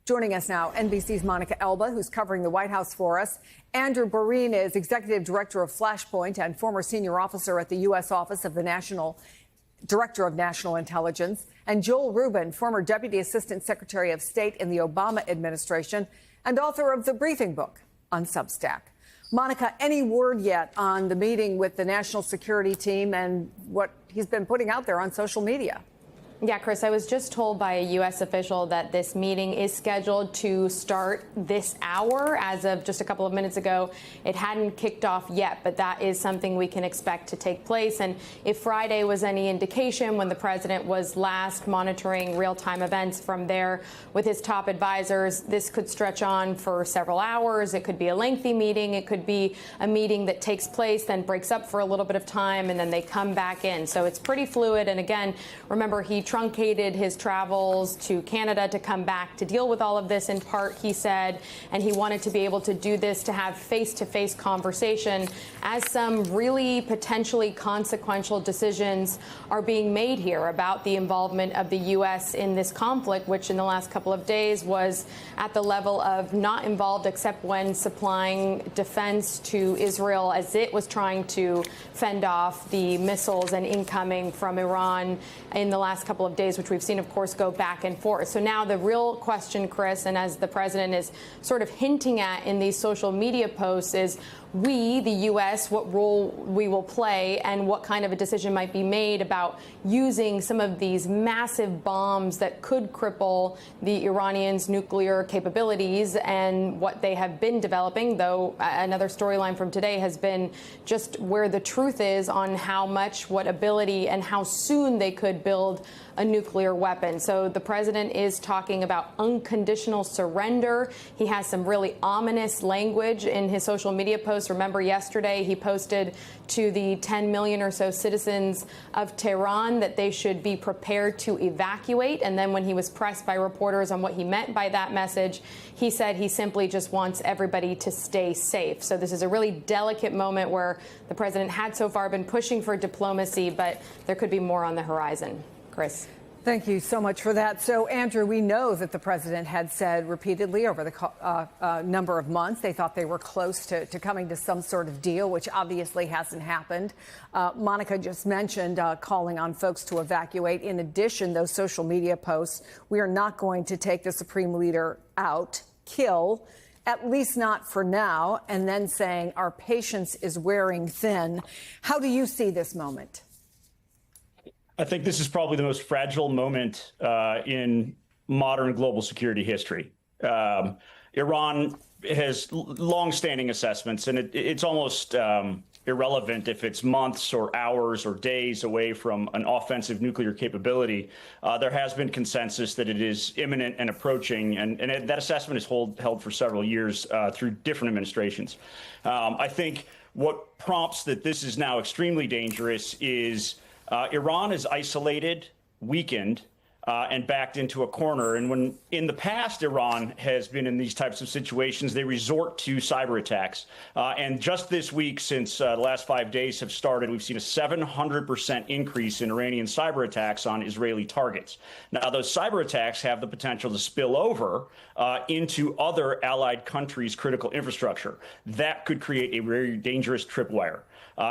Joining us now, NBC's Monica Elba, who's covering the White House for us. Andrew Boreen is Executive Director of Flashpoint and former senior officer at the U.S. Office of the Director of National Intelligence. And Joel Rubin, former Deputy Assistant Secretary of State in the Obama administration and author of the briefing book on Substack. Monica, any word yet on the meeting with the national security team and what he's been putting out there on social media? Yeah, Chris, I was just told by a U.S. official that this meeting is scheduled to start this hour. As of just a couple of minutes ago, it hadn't kicked off yet, but that is something we can expect to take place. And if Friday was any indication, when the president was last monitoring real-time events from there with his top advisors, this could stretch on for several hours. It could be a lengthy meeting. It could be a meeting that takes place, then breaks up for a little bit of time, and then they come back in. So it's pretty fluid. And again, remember, he truncated his travels to Canada to come back to deal with all of this in part, he said, and he wanted to be able to do this to have face-to-face conversation as some really potentially consequential decisions are being made here about the involvement of the U.S. in this conflict, which in the last couple of days was at the level of not involved except when supplying defense to Israel as it was trying to fend off the missiles and incoming from Iran in the last couple of days, which we've seen, of course, go back and forth. So now the real question, Chris, and as the president is sort of hinting at in these social media posts, is we, the U.S., what role we will play and what kind of a decision might be made about using some of these massive bombs that could cripple the Iranians' nuclear capabilities and what they have been developing, though another storyline from today has been just where the truth is on how much, what ability, and how soon they could build a nuclear weapon. So the president is talking about unconditional surrender. He has some really ominous language in his social media posts. Remember, yesterday he posted to the 10 million or so citizens of Tehran that they should be prepared to evacuate. And then when he was pressed by reporters on what he meant by that message, he said he simply just wants everybody to stay safe. So this is a really delicate moment where the president had so far been pushing for diplomacy, but there could be more on the horizon. Chris. Thank you so much for that. So, Andrew, we know that the president had said repeatedly over the number of months they thought they were close to coming to some sort of deal, which obviously hasn't happened. Monica just mentioned calling on folks to evacuate. In addition, those social media posts, we are not going to take the supreme leader out, kill, at least not for now, and then saying our patience is wearing thin. How do you see this moment? I think this is probably the most fragile moment in modern global security history. Iran has longstanding assessments, and it's almost irrelevant if it's months or hours or days away from an offensive nuclear capability. There has been consensus that it is imminent and approaching, and that assessment is held for several years through different administrations. I think what prompts that this is now extremely dangerous is Iran is isolated, weakened, and backed into a corner. And when in the past Iran has been in these types of situations, they resort to cyber attacks. And just this week, since the last 5 days have started, we've seen a 700% increase in Iranian cyber attacks on Israeli targets. Now, those cyber attacks have the potential to spill over into other allied countries' critical infrastructure. That could create a very dangerous tripwire.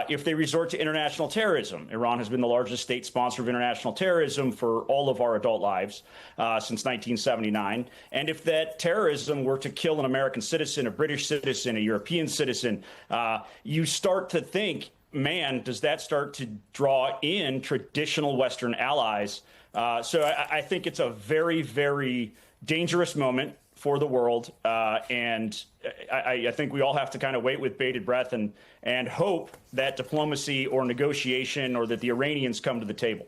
If they resort to international terrorism, Iran has been the largest state sponsor of international terrorism for all of our adult lives since 1979. And if that terrorism were to kill an American citizen, a British citizen, a European citizen, you start to think, man, does that start to draw in traditional Western allies? So I think it's a very, very dangerous moment for the world. And I think we all have to kind of wait with bated breath and hope that diplomacy or negotiation or that the Iranians come to the table.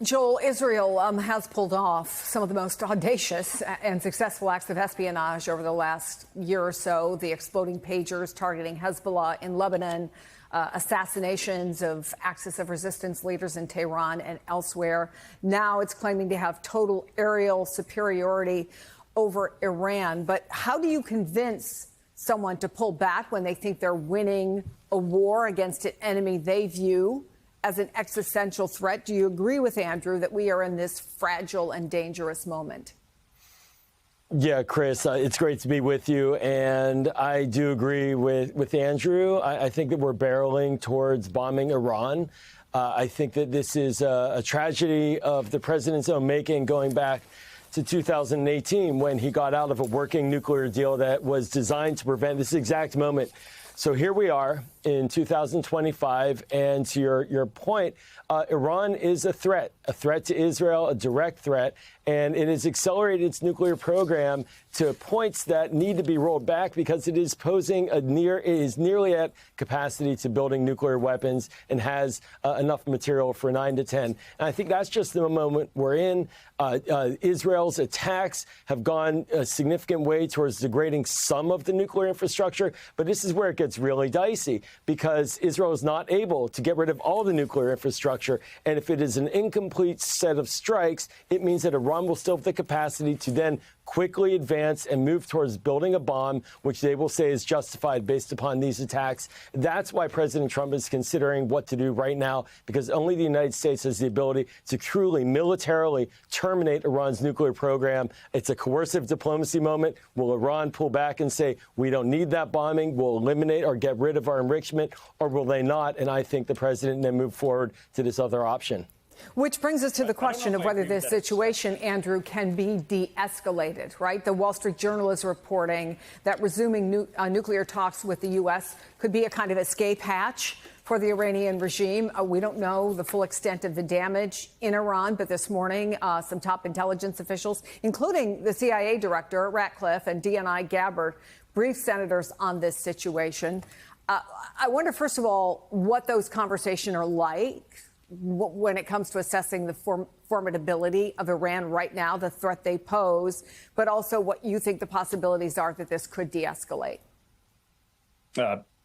Joel, Israel has pulled off some of the most audacious and successful acts of espionage over the last year or so. The exploding pagers targeting Hezbollah in Lebanon, assassinations of Axis of Resistance leaders in Tehran and elsewhere. Now it's claiming to have total aerial superiority over Iran. But how do you convince someone to pull back when they think they're winning a war against an enemy they view as an existential threat? Do you agree with Andrew that we are in this fragile and dangerous moment? Yeah, Chris, it's great to be with you. And I do agree with Andrew. I think that we're barreling towards bombing Iran. I think that this is a tragedy of the president's own making, going back to 2018 when he got out of a working nuclear deal that was designed to prevent this exact moment. So here we are in 2025, and to your point, Iran is a threat to Israel, a direct threat, and it has accelerated its nuclear program to points that need to be rolled back because it is posing it is nearly at capacity to building nuclear weapons and has enough material for 9 to 10. And I think that's just the moment we're in. Israel's attacks have gone a significant way towards degrading some of the nuclear infrastructure, but this is where it gets really dicey because Israel is not able to get rid of all the nuclear infrastructure. And if it is an incomplete set of strikes, it means that Iran will still have the capacity to then quickly advance and move towards building a bomb, which they will say is justified based upon these attacks. That's why President Trump is considering what to do right now, because only the United States has the ability to truly militarily terminate Iran's nuclear program. It's a coercive diplomacy moment. Will Iran pull back and say, we don't need that bombing, we'll eliminate or get rid of our enrichment, or will they not? And I think the president then move forward to this other option. Which brings us to the question of whether this situation, Andrew, can be de-escalated, right? The Wall Street Journal is reporting that resuming nuclear talks with the U.S. could be a kind of escape hatch for the Iranian regime. We don't know the full extent of the damage in Iran, but this morning, some top intelligence officials, including the CIA director, Ratcliffe, and DNI Gabbard, briefed senators on this situation. I wonder, first of all, what those conversations are like when it comes to assessing the formidability of Iran right now, the threat they pose, but also what you think the possibilities are that this could de-escalate.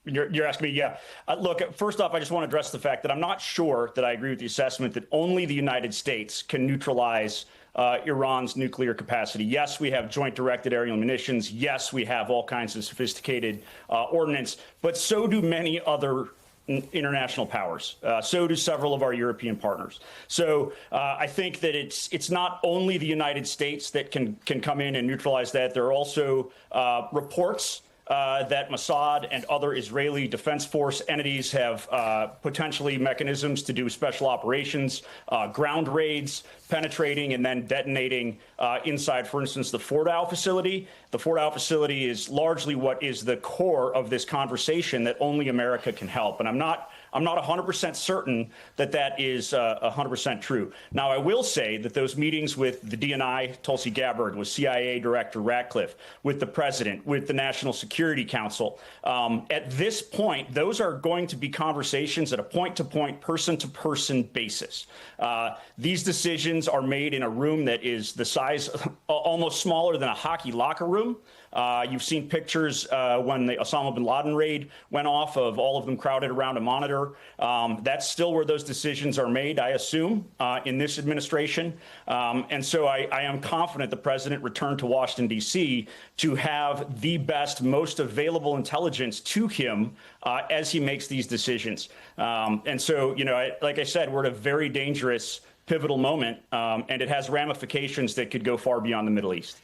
You're asking me, yeah. Look, first off, I just want to address the fact that I'm not sure that I agree with the assessment that only the United States can neutralize Iran's nuclear capacity. Yes, we have joint directed aerial munitions. Yes, we have all kinds of sophisticated ordnance, but so do many other international powers. So do several of our European partners. So I think that it's not only the United States that can come in and neutralize that. There are also reports that Mossad and other Israeli Defense Force entities have potentially mechanisms to do special operations, ground raids, penetrating and then detonating inside, for instance, the Fordow facility. The Fordow facility is largely what is the core of this conversation that only America can help. And I'm not 100% certain that that is 100% true. Now, I will say that those meetings with the DNI, Tulsi Gabbard, with CIA Director Ratcliffe, with the president, with the National Security Council, at this point, those are going to be conversations at a point-to-point, person-to-person basis. These decisions are made in a room that is the size, almost smaller than a hockey locker room. You've seen pictures when the Osama bin Laden raid went off of all of them crowded around a monitor. That's still where those decisions are made, I assume, in this administration. And so I am confident the president returned to Washington, D.C. to have the best, most available intelligence to him as he makes these decisions. And so, like I said, we're at a very dangerous, pivotal moment, and it has ramifications that could go far beyond the Middle East.